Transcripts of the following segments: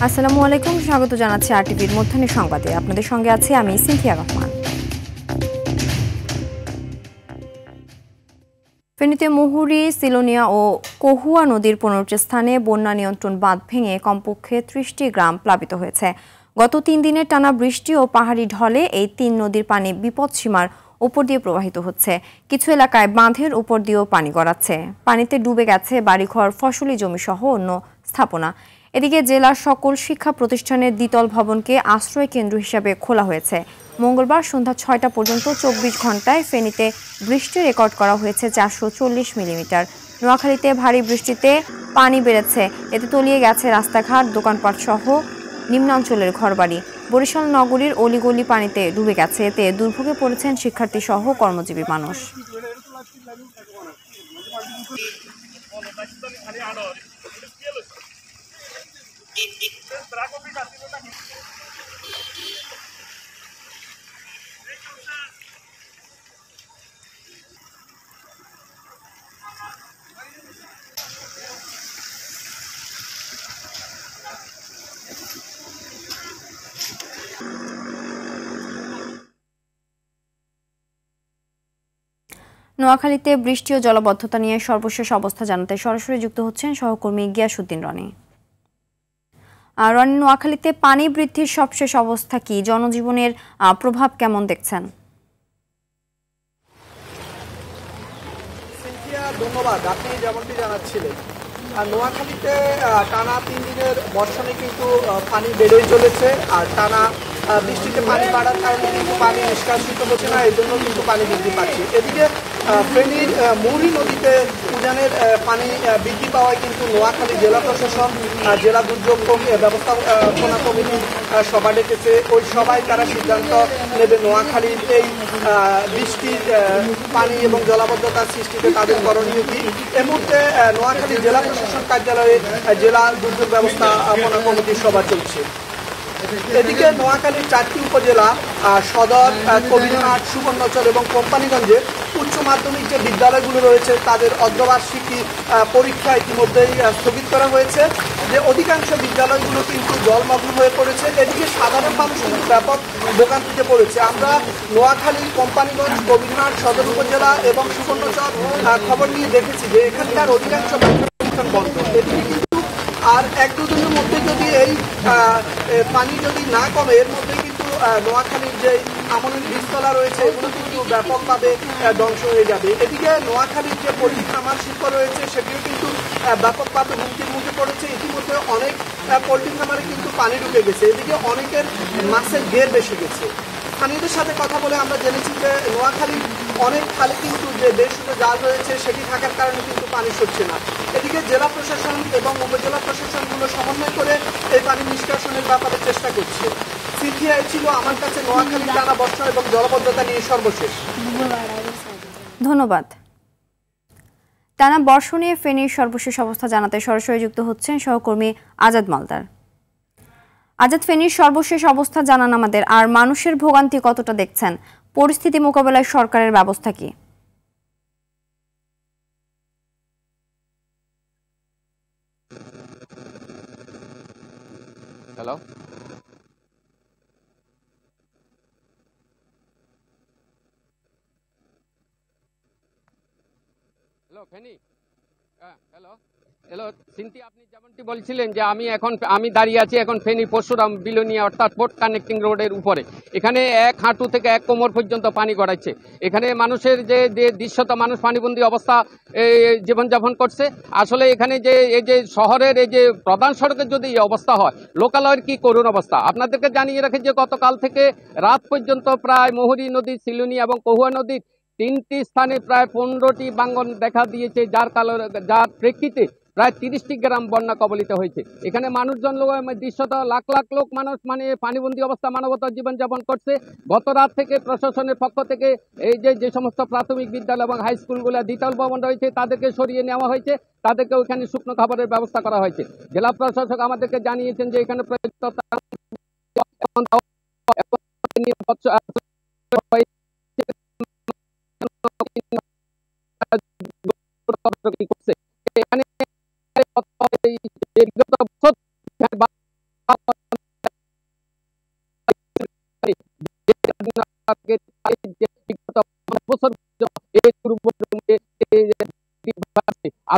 আসসালামু আলাইকুম, স্বাগত জানাচ্ছি আরটিভির মধ্যাহ্নের সংবাদে। আপনাদের সঙ্গে আছি আমি সিনথিয়া রহমান। ফেনীতে মুহুরী, সিলোনিয়া ও কহুয়া নদীর 15টি স্থানে বন্যা নিয়ন্ত্রণ বাঁধ ভেঙে কমপক্ষে 30টি গ্রাম প্লাবিত হয়েছে। গত 3 দিনের টানা বৃষ্টি ও পাহাড়ি ঢলে এই 3 নদীর পানি বিপদসীমার উপর দিয়ে প্রবাহিত হচ্ছে। কিছু এলাকায় বাঁধের উপর দিয়েও পানি গড়াচ্ছে। পানিতে ডুবে গেছে বাড়িঘর, ফসলি জমি সহ অন্য স্থাপনা। এদিকে জেলার সকল শিক্ষা প্রতিষ্ঠানের দ্বিতল ভবনকে আশ্রয় কেন্দ্র হিসেবে খোলা হয়েছে। মঙ্গলবার সন্ধ্যা 6টা পর্যন্ত 24 ঘন্টায় ফেনীতে বৃষ্টি রেকর্ড করা হয়েছে 440 মিলিমিটার। নোয়াখালীতে ভারী বৃষ্টিতে পানি বেড়েছে, এতে তলিয়ে গেছে রাস্তাঘাট, দোকানপাট সহ নিম্নাঞ্চলের ঘরবাড়ি। বরিশাল নগরীর অলিগলি পানিতে ডুবে গেছে, এতে দুর্ভোগে পড়েছেন শিক্ষার্থী সহ কর্মজীবী মানুষ। নোয়াখালীতে বৃষ্টি ও জলাবদ্ধতা নিয়ে সর্বশেষ অবস্থা জানাতে সরাসরি যুক্ত হচ্ছেন সহকর্মী গিয়াসউদ্দিন রনি। রনি, নোয়াখালীতে পানি বৃদ্ধির সবশেষ অবস্থা কি? জনজীবনের প্রভাব কেমন দেখছেন? ধন্যবাদ। আপনি যেমনটি জানাচ্ছিলেন, নোয়াখালীতে টানা 3 দিনের বর্ষণে কিন্তু পানি বেড়েই চলেছে। আর টানা বৃষ্টিতে পানি বাড়ার কারণে কিন্তু পানি নিষ্কাশিত হচ্ছে না, এই জন্য কিন্তু পানি বৃদ্ধি পাচ্ছে। এদিকে ফেনীর মুহুরী নদীতে উজানের পানি বৃদ্ধি পাওয়ায় কিন্তু নোয়াখালী জেলা প্রশাসন, জেলা দুর্যোগ ব্যবস্থাপনা কমিটি সভা ডেকেছে। ওই সভায় তারা সিদ্ধান্ত নেবে নোয়াখালীর এই বৃষ্টির পানি এবং জলাবদ্ধতার সৃষ্টিতে তাদের করণীয় কি। এই মুহূর্তে নোয়াখালী জেলা প্রশাসন কার্যালয়ে জেলা দুর্যোগ ব্যবস্থাপনা কমিটির সভা চলছে। এদিকে নোয়াখালীর 4টি উপজেলা সদর, কবিরহাট, সুবর্ণচর এবং কোম্পানিগঞ্জে উচ্চ মাধ্যমিক যে বিদ্যালয়গুলো রয়েছে তাদের অর্ধবার্ষিকী পরীক্ষা ইতিমধ্যেই স্থগিত করা হয়েছে। যে অধিকাংশ বিদ্যালয়গুলো কিন্তু জলমগ্ন হয়ে পড়েছে। এদিকে সাধারণ মানুষ কিন্তু ব্যাপক ভোগান্তিতে পড়েছে। আমরা নোয়াখালী, কোম্পানিগঞ্জ, কবিরহাট, সদর উপজেলা এবং সুবর্ণচর খবর নিয়ে দেখেছি যে এখানকার অধিকাংশ প্রতিষ্ঠান বন্ধ। এদিকে কিন্তু আর 1-2 দিনের মধ্যে যদি এই পানি যদি না কমে, এর মধ্যে কিন্তু নোয়াখালীর যে আমনের বীজতলা রয়েছে এগুলো কিন্তু ব্যাপকভাবে ধ্বংস হয়ে যাবে। এদিকে নোয়াখালীর যে পোল্ট্রি খামার শিল্প রয়েছে সেটিও কিন্তু ব্যাপকভাবে হুমকির মুখে পড়েছে। ইতিমধ্যে অনেক পোল্ট্রি খামারে কিন্তু পানি ঢুকে গেছে। এদিকে অনেকের মাছের ঘের বেসে গেছে। স্থানীয়দের সাথে কথা বলে আমরা জেনেছি যে নোয়াখালীর অনেক খালে কিন্তু যে দেশজ জাল রয়েছে সেটি থাকার কারণে কিন্তু পানি সরছে না। এদিকে জেলা প্রশাসন এবং উপজেলা প্রশাসনগুলো সমন্বয় করে এই পানি নিষ্কাশনের ব্যাপারে চেষ্টা করছে। সিথিয়া ছিল আমার কাছে নোয়াখালী টানা বর্ষণ এবং জলবদ্ধতা নিয়ে সর্বশেষ। ধন্যবাদ। টানা বর্ষণে ফেনীর সর্বশেষ অবস্থা জানাতে সরাসরি যুক্ত হচ্ছেন সহকর্মী আজাদ মালদার। আজাদ, ফেনীর সর্বশেষ অবস্থা জানান আমাদের। আর মানুষের ভোগান্তি কতটা দেখছেন? পরিস্থিতি মোকাবেলায় সরকারের ব্যবস্থা কি? Hello, Feni. Hello hello Sinthi, আপনি যেমনটি বলছিলেন যে আমি দাঁড়িয়ে আছি এখন ফেনী পরশুরাম বিলোনিয়া অর্থাৎ পোর্ট কানেক্টিং রোডের উপরে। এখানে 1 হাঁটু থেকে 1 কোমর পর্যন্ত পানি গড়াচ্ছে। এখানে মানুষের যে দৃশ্যত মানুষ পানিবন্দী অবস্থা জীবনযাপন করছে। আসলে এখানে যে এই যে শহরের এই যে প্রধান সড়কের যদি এই অবস্থা হয়, লোকালয়ের কি করুণ অবস্থা। আপনাদেরকে জানিয়ে রাখি যে গতকাল থেকে রাত পর্যন্ত প্রায় মুহুরী নদী, সিলোনিয়া এবং কহুয়া নদীর 3টি স্থানে প্রায় 15টি ভাঙন দেখা দিয়েছে, যার প্রেক্ষিতে প্রায় 30টি গ্রাম বন্যা কবলিত হয়েছে। এখানে মানুষজন দৃশ্যত লাখ লাখ লোক মানুষ পানিবন্দী অবস্থা মানবতা জীবনযাপন করছে। গত রাত থেকে প্রশাসনের পক্ষ থেকে এই যে সমস্ত প্রাথমিক বিদ্যালয় এবং হাই স্কুলগুলো দ্বিতল ভবন রয়েছে তাদেরকে সরিয়ে নেওয়া হয়েছে, তাদেরকে ওইখানে শুকনো খাবারের ব্যবস্থা করা হয়েছে। জেলা প্রশাসক আমাদেরকে জানিয়েছেন যে এখানে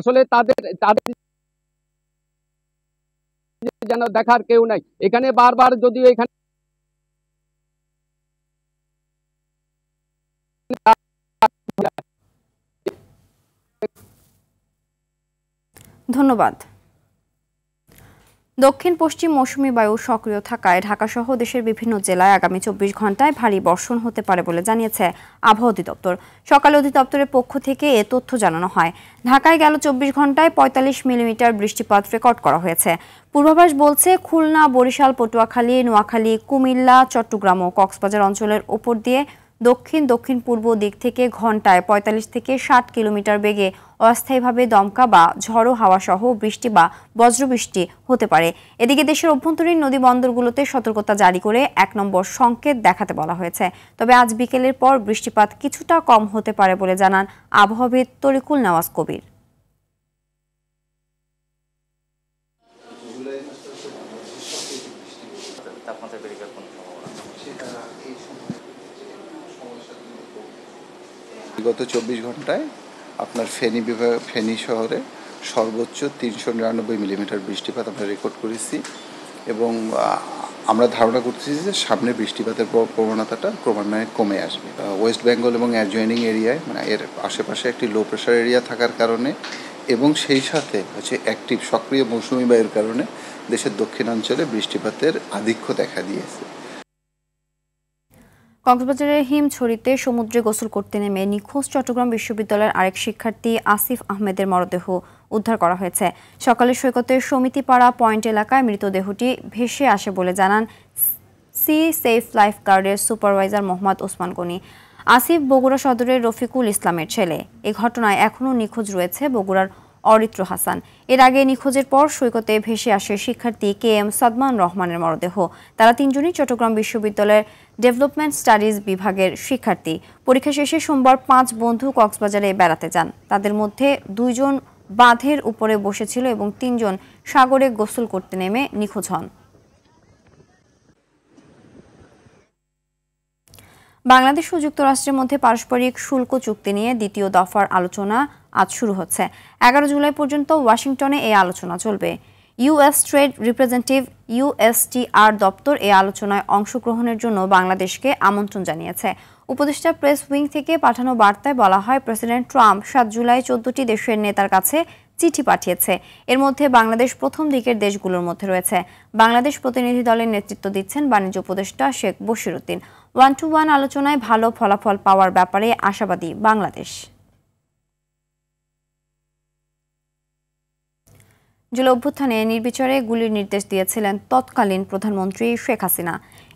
আসলে তাদের তাদের যেন দেখার কেউ নাই। এখানে বারবার যদিও এখানে ধন্যবাদ। দক্ষিণ পশ্চিম মৌসুমী বায়ু সক্রিয় থাকায় ঢাকাসহ দেশের বিভিন্ন জেলায় আগামী 24 ঘন্টায় ভারী বর্ষণ হতে পারে বলে জানিয়েছে আবহাওয়া অধিদপ্তর। সকালে অধিদপ্তরের পক্ষ থেকে এ তথ্য জানানো হয়। ঢাকায় গেল 24 ঘন্টায় 45 মিলিমিটার বৃষ্টিপাত রেকর্ড করা হয়েছে। পূর্বাভাস বলছে খুলনা, বরিশাল, পটুয়াখালী, নোয়াখালী, কুমিল্লা, চট্টগ্রাম ও কক্সবাজার অঞ্চলের ওপর দিয়ে দক্ষিণ দক্ষিণ পূর্ব দিক থেকে ঘন্টায় 45 থেকে 60 কিলোমিটার বেগে অস্থায়ীভাবে দমকা বা ঝড়ো হাওয়া সহ বৃষ্টি বা বজ্রবৃষ্টি হতে পারে। এদিকে দেশের অভ্যন্তরীণ নদী বন্দরগুলোতে সতর্কতা জারি করে 1 নম্বর সংকেত দেখাতে বলা হয়েছে। তবে আজ বিকেলের পর বৃষ্টিপাত কিছুটা কম হতে পারে বলে জানান আবহাওয়াবিদ তরিকুল নেওয়াজ কবির। বিগত 24 ঘন্টায় আপনার ফেনী শহরে সর্বোচ্চ 399 মিলিমিটার বৃষ্টিপাত আমরা রেকর্ড করেছি এবং আমরা ধারণা করতেছি যে সামনে বৃষ্টিপাতের প্রবণতাটা ক্রমান্বয়ে কমে আসবে। ওয়েস্ট বেঙ্গল এবং অ্যাডজয়েনিং এরিয়ায় মানে এর আশেপাশে একটি লো প্রেশার এরিয়া থাকার কারণে এবং সেই সাথে অ্যাক্টিভ সক্রিয় মৌসুমি বায়ুর কারণে দেশের দক্ষিণাঞ্চলে বৃষ্টিপাতের আধিক্য দেখা দিয়েছে। কক্সবাজারের হিমছড়িতে সমুদ্রে গোসল করতে নেমে নিখোঁজ চট্টগ্রাম বিশ্ববিদ্যালয়ের আরেক শিক্ষার্থী আসিফ আহমেদের মরদেহ উদ্ধার করা হয়েছে। সকালে সৈকতের সমিতিপাড়া পয়েন্ট এলাকায় মৃতদেহটি ভেসে আসে বলে জানান সি সেফ লাইফ গার্ডের সুপারভাইজার মোহাম্মদ ওসমান গনি। আসিফ বগুড়া সদরের রফিকুল ইসলামের ছেলে। এ ঘটনায় এখনও নিখোঁজ রয়েছে বগুড়ার অরিত্র হাসান। এর আগে নিখোঁজের পর সৈকতে ভেসে আসে শিক্ষার্থী KM সাদমান রহমানের মরদেহ। তারা তিনজনই চট্টগ্রাম বিশ্ববিদ্যালয়ের ডেভেলপমেন্ট স্টাডিজ বিভাগের শিক্ষার্থী। পরীক্ষা শেষে সোমবার 5 বন্ধু কক্সবাজারে বেড়াতে যান। তাদের মধ্যে 2 জন বাঁধের উপরে বসেছিল এবং 3 জন সাগরে গোসল করতে নেমে নিখোঁজ হন। বাংলাদেশ ও যুক্তরাষ্ট্রের মধ্যে পারস্পরিক শুল্ক চুক্তি নিয়ে দ্বিতীয় দফার আলোচনা আজ শুরু হচ্ছে। 11 জুলাই পর্যন্ত ওয়াশিংটনে এই আলোচনা চলবে। US ট্রেড রিপ্রেজেন্টেটিভ USTR দপ্তর এই আলোচনায় অংশগ্রহণের জন্য বাংলাদেশকে আমন্ত্রণ জানিয়েছে। উপদেষ্টা প্রেস উইং থেকে পাঠানো বার্তায় বলা হয়, প্রেসিডেন্ট ট্রাম্প 7 জুলাই 14টি দেশের নেতার কাছে চিঠি পাঠিয়েছে। এর মধ্যে বাংলাদেশ প্রথম দিকের দেশগুলোর মধ্যে রয়েছে। বাংলাদেশ প্রতিনিধি দলের নেতৃত্ব দিচ্ছেন বাণিজ্য উপদেষ্টা শেখ বশিরউদ্দিন। 1-to-1 আলোচনায় ভালো ফলাফল পাওয়ার ব্যাপারে আশাবাদী বাংলাদেশ। জুলাই অভ্যুত্থানে নির্বিচারে গুলির নির্দেশ দিয়েছিলেন তৎকালীন প্রধানমন্ত্রী শেখ হাসিনা।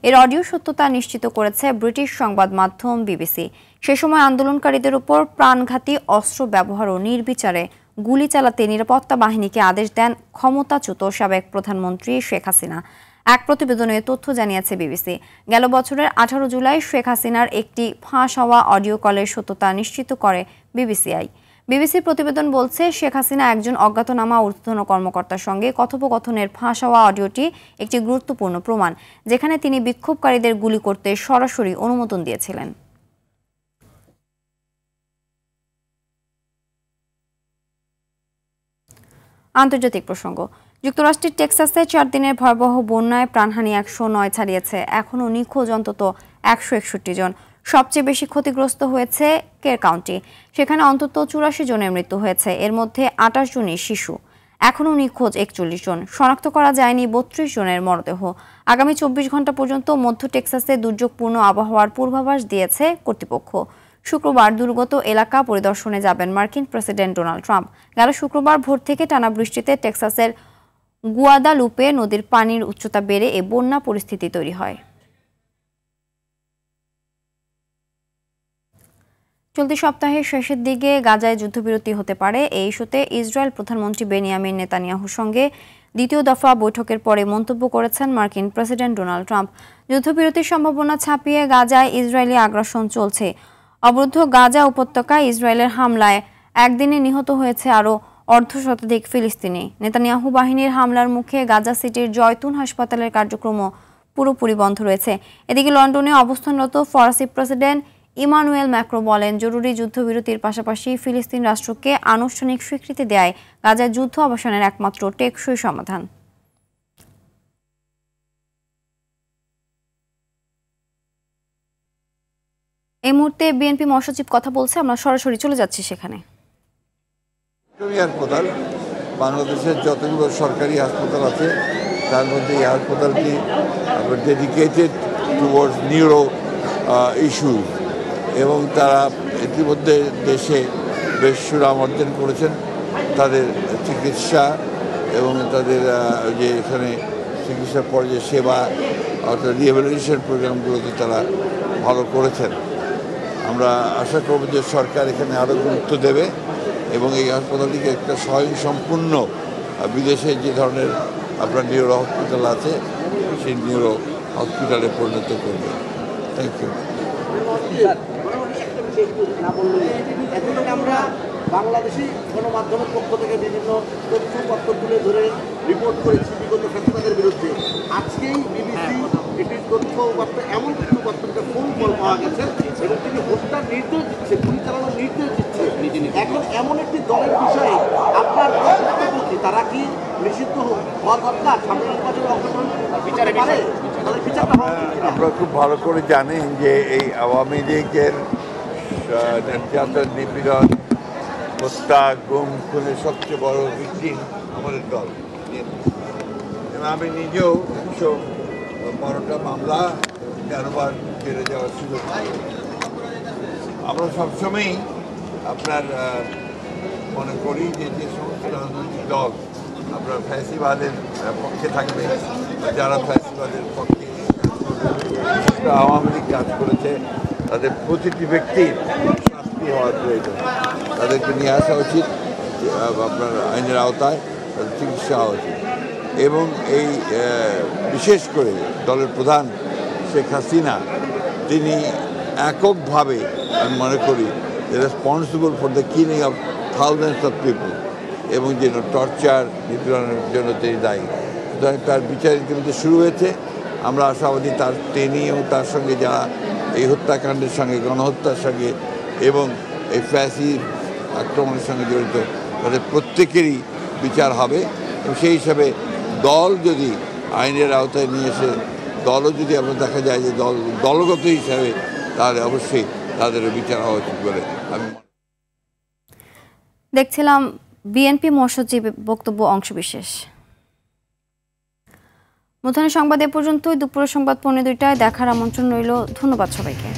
এর অডিও সত্যতা নিশ্চিত করেছে ব্রিটিশ সংবাদ মাধ্যম BBC। সে সময় আন্দোলনকারীদের উপর প্রাণঘাতী অস্ত্র ব্যবহার ও নির্বিচারে গুলি চালাতে নিরাপত্তা বাহিনীকে আদেশ দেন ক্ষমতাচ্যুত সাবেক প্রধানমন্ত্রী শেখ হাসিনা। এক প্রতিবেদনে তথ্য জানিয়েছে BBC। গেল বছরের 18 জুলাই শেখ হাসিনার একটি ফাঁস হওয়া অডিও কলের সত্যতা নিশ্চিত করে BBCর প্রতিবেদন বলছে, শেখ হাসিনা একজন অজ্ঞাতনামা ঊর্ধ্বতন কর্মকর্তার সঙ্গে কথোপকথনের ফাঁস হওয়া অডিওটি একটি গুরুত্বপূর্ণ প্রমাণ, যেখানে তিনি বিক্ষোভকারীদের গুলি করতে সরাসরি অনুমোদন দিয়েছিলেন। আন্তর্জাতিক প্রসঙ্গ। যুক্তরাষ্ট্রের টেক্সাসে 4 দিনের ভয়াবহ বন্যায় প্রাণহানি 109 ছাড়িয়েছে। এখনও নিখোঁজ অন্তত 161 জন। সবচেয়ে বেশি ক্ষতিগ্রস্ত হয়েছে কের কাউন্টি। সেখানে অন্তত 84 জনের মৃত্যু হয়েছে। এর মধ্যে 28 জনই শিশু। এখনও নিখোঁজ 41 জন। শনাক্ত করা যায়নি 32 জনের মরদেহ। আগামী 24 ঘন্টা পর্যন্ত মধ্য টেক্সাসে দুর্যোগপূর্ণ আবহাওয়ার পূর্বাভাস দিয়েছে কর্তৃপক্ষ। শুক্রবার দুর্গত এলাকা পরিদর্শনে যাবেন মার্কিন প্রেসিডেন্ট ডোনাল্ড ট্রাম্প। গেল শুক্রবার ভোর থেকে টানা বৃষ্টিতে টেক্সাসের গুয়াদালুপে নদীর পানির উচ্চতা বেড়ে এ বন্যা পরিস্থিতি তৈরি হয়। চলতি সপ্তাহের শেষের দিকে গাজায় যুদ্ধবিরতি হতে পারে। এই ইস্যুতে ইসরায়েল প্রধানমন্ত্রী বেনিয়ামিন নেতানিয়াহুর সঙ্গে দ্বিতীয় দফা বৈঠকের পরে মন্তব্য করেছেন মার্কিন প্রেসিডেন্ট ডোনাল্ড ট্রাম্প। যুদ্ধবিরতির সম্ভাবনা ছাপিয়ে গাজায় ইসরায়েলি আগ্রাসন চলছে। অবরুদ্ধ গাজা উপত্যকায় ইসরায়েলের হামলায় একদিনে নিহত হয়েছে আরও অর্ধশতাধিক ফিলিস্তিনি। নেতানিয়াহু বাহিনীর হামলার মুখে গাজা সিটির জয়তুন হাসপাতালের কার্যক্রম পুরোপুরি বন্ধ রয়েছে। এদিকে লন্ডনে অবস্থানরত ফরাসি প্রেসিডেন্ট ইমানুয়েল ম্যাক্রো বলেন, জরুরি যুদ্ধবিরতির পাশাপাশি ফিলিস্তিন রাষ্ট্রকে আনুষ্ঠানিক স্বীকৃতি দেয় গাজায় যুদ্ধ অবসানের একমাত্র টেকসই সমাধান। এই মুহূর্তে বিএনপি মহাসচিব কথা বলছে, আমরা সরাসরি চলে যাচ্ছি সেখানে। হাসপাতাল বাংলাদেশের যতগুলো সরকারি হাসপাতাল আছে তার মধ্যে এই হাসপাতালটি ডেডিকেটেড টুয়ার্ডস নিউরো ইস্যুজ, এবং তারা ইতিমধ্যে দেশে বেশ সুনাম অর্জন করেছেন। তাদের চিকিৎসা এবং তাদের যে এখানে চিকিৎসার পর যে সেবা অর্থাৎ রিহ্যাবিলিটেশন প্রোগ্রামগুলোতে তারা ভালো করেছেন। আমরা আশা করব যে সরকার এখানে আরও গুরুত্ব দেবে এবং এই হাসপাতালটিকে একটা স্বয়ংসম্পূর্ণ বিদেশে যে ধরনের আপনার নিউরো হসপিটাল আছে সেই নিউরো হসপিটালে পরিণত করবে। Thank you. আমরা বাংলাদেশি গণমাধ্যমের পক্ষ থেকে বিভিন্ন তথ্যপত্র তুলে ধরে রিপোর্ট করেছি বিগত ফ্যাসিবাদের বিরুদ্ধে। আজকেই বিবিসি একটি তথ্যপত্র এমন তথ্যপত্রকে ফোন কল পাওয়া গেছে এবং তিনি হত্যার নির্দেশ দিচ্ছে, গুলি চালানোর নির্দেশ দিচ্ছে। এখন এমন একটি দলের বিষয়ে আপনার বক্তব্য কি? তারা কি নিষিদ্ধ হওয়া দরকার? সামনে নির্বাচনে অংশগ্রহণ বিচারে পারে? তাদের বিচারটা আপনারা খুব ভালো করে জানেন যে এই আওয়ামী লীগের নির্যাতন, নিপীড়ন, হত্যা, গুম, খুনের সবচেয়ে বড় ভিকটিম আমাদের দল। আমি নিজেও 112টা মামলা 13বার জেলে যাওয়ার সুযোগ। আমরা সবসময়ই আপনার মনে করি যে যে সমস্ত রাজনৈতিক দল আপনার ফ্যাসিবাদের পক্ষে থাকবে, যারা ফ্যাসিবাদের পক্ষে আওয়ামী লীগ কাজ করেছে, তাদের প্রতিটি ব্যক্তির শাস্তি হওয়ার প্রয়োজন। তাদেরকে নিয়ে আসা উচিত আপনার আইনের আওতায়, তাদের চিকিৎসা হওয়া উচিত। এবং এই বিশেষ করে দলের প্রধান শেখ হাসিনা, তিনি এককভাবে আমি মনে করি responsible for the killing of thousands of people, এবং যেন টর্চার, নিপীড়নের জন্য তিনি দায়ী। সুতরাং তার বিচার ইতিমধ্যে শুরু হয়েছে। আমরা আশাবাদী তিনি এবং তার সঙ্গে যারা এই হত্যাকাণ্ডের সঙ্গে, গণহত্যার সঙ্গে এবং এই ফ্যাসি আক্রমণের সঙ্গে জড়িত তাদের প্রত্যেকেরই বিচার হবে। এবং সেই হিসাবে দল যদি আইনের আওতায় নিয়ে এসে দলও যদি আমরা দেখা যায় যে দলগত হিসাবে, তাহলে অবশ্যই তাদেরও বিচার হওয়া উচিত বলে আমি দেখছিলাম। বিএনপি মহাসচিব বক্তব্য অংশবিশেষ। মধ্যাহ্নের সংবাদ এ পর্যন্তই। দুপুরের সংবাদ 2:45টায় দেখার আমন্ত্রণ রইল। ধন্যবাদ সবাইকে।